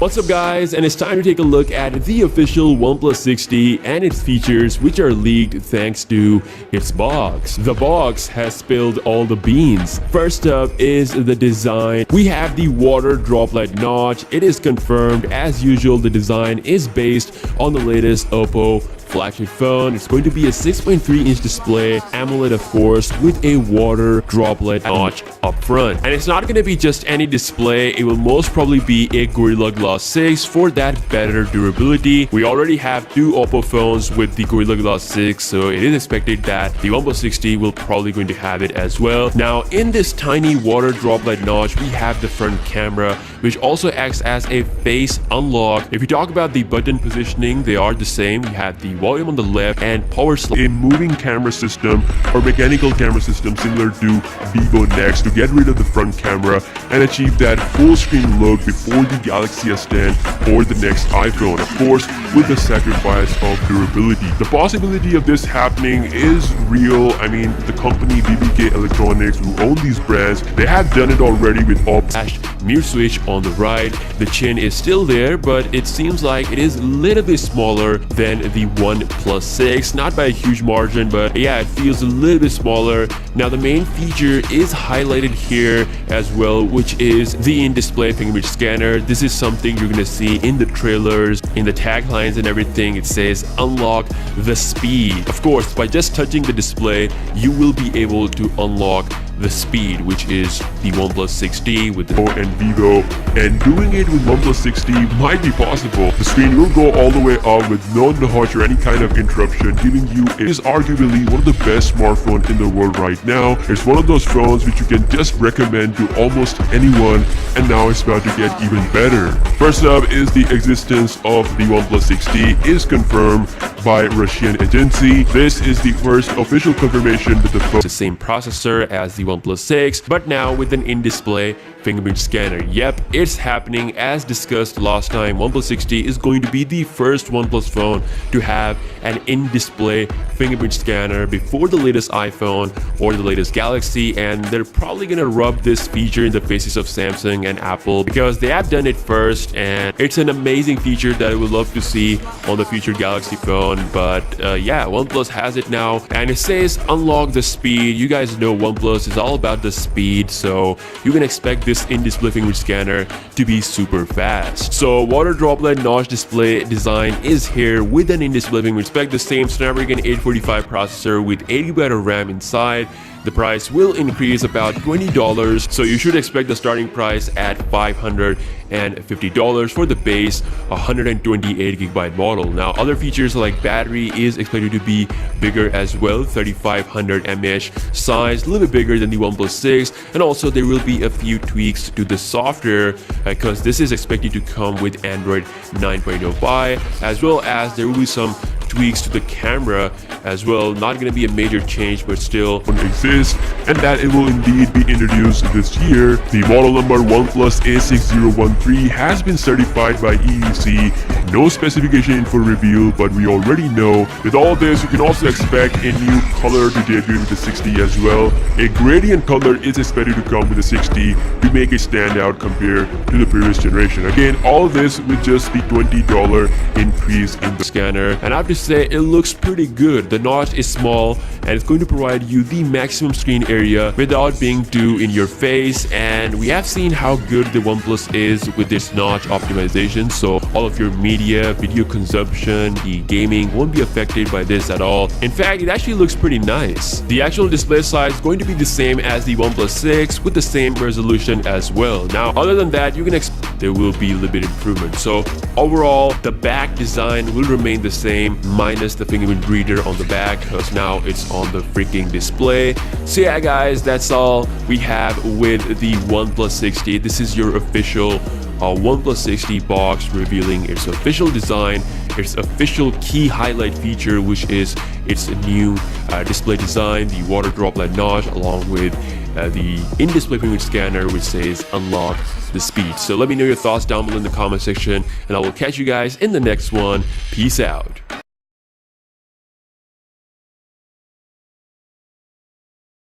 What's up guys, and it's time to take a look at the official OnePlus 60 and its features which are leaked thanks to its box. The box has spilled all the beans. First up is the design. We have the water droplet notch. It is confirmed as usual. The design is based on the latest Oppo flagship phone. It's going to be a 6.3-inch display, AMOLED of course, with a water droplet notch up front. And it's not going to be just any display, it will most probably be a Gorilla Glass 6 for that better durability. We already have two Oppo phones with the Gorilla Glass 6, so it is expected that the OnePlus 60 will probably going to have it as well. Now in this tiny water droplet notch, we have the front camera, which also acts as a face unlock. If you talk about the button positioning, they are the same. You have the volume on the left and power slide. A moving camera system or mechanical camera system similar to Vivo Next to get rid of the front camera and achieve that full screen look before the Galaxy S10 or the next iPhone, of course with the sacrifice of durability. The possibility of this happening is real. I mean, the company BBK Electronics, who own these brands, they have done it already with oppo mirror switch on the right. The chin is still there, but it seems like it is a little bit smaller than the OnePlus 6, not by a huge margin, but yeah, it feels a little bit smaller. Now the main feature is highlighted here as well, which is the in-display fingerprint scanner. This is something you're gonna see in the trailers, in the taglines and everything. It says unlock the speed. Of course, by just touching the display, you will be able to unlock the speed, which is the OnePlus 60 with the Oppo and Vivo, and doing it with OnePlus 60 might be possible. The screen will go all the way up with no notch or any kind of interruption, giving you is arguably one of the best smartphones in the world right now. It's one of those phones which you can just recommend to almost anyone, and now it's about to get even better. First up is the existence of the OnePlus 60 is confirmed by Russian agency. This is the first official confirmation with the phone. It's the same processor as the OnePlus 6, but now with an in-display fingerprint scanner. Yep, it's happening. As discussed last time, OnePlus 60 is going to be the first OnePlus phone to have an in-display fingerprint scanner before the latest iPhone or the latest Galaxy, and they're probably gonna rub this feature in the faces of Samsung and Apple because they have done it first, and it's an amazing feature that I would love to see on the future Galaxy phone. But yeah, OnePlus has it now, and it says unlock the speed. You guys know OnePlus is all about the speed, so you can expect this in-display fingerprint scanner to be super fast. So water droplet notch display design is here with an in-display fingerprint. Expect the same Snapdragon 845 processor with 8GB of RAM inside. The price will increase about $20, so you should expect the starting price at $550 for the base 128GB model. Now other features like battery is expected to be bigger as well, 3500 mAh size, a little bit bigger than the OnePlus 6, and also there will be a few tweaks to the software because this is expected to come with Android 9.05, as well as there will be some tweaks to the camera as well. Not going to be a major change, but still exists, and that it will indeed be introduced this year. The model number OnePlus A6013 has been certified by EUC. No specification info revealed, but we already know. With all this, you can also expect a new color to debut with the 60 as well. A gradient color is expected to come with the 60 to make it stand out compared to the previous generation. Again, all this with just the $20 increase in the scanner, and I have to say it looks pretty good. The notch is small and it's going to provide you the maximum screen area without being too in your face, and we have seen how good the OnePlus is with this notch optimization, so all of your media, video consumption, the gaming won't be affected by this at all. In fact, it actually looks pretty nice. The actual display size is going to be the same as the OnePlus 6 with the same resolution as well. Now other than that, you can expect there will be a little bit improvement. So overall, the back design will remain the same minus the fingerprint reader on the back, because now it's on the freaking display. So yeah guys, that's all we have with the OnePlus 60. This is your official OnePlus 60 box revealing its official design, its official key highlight feature, which is its new display design, the water droplet notch, along with the in-display fingerprint scanner, which says unlock the speed. So let me know your thoughts down below in the comment section, and I will catch you guys in the next one. Peace out.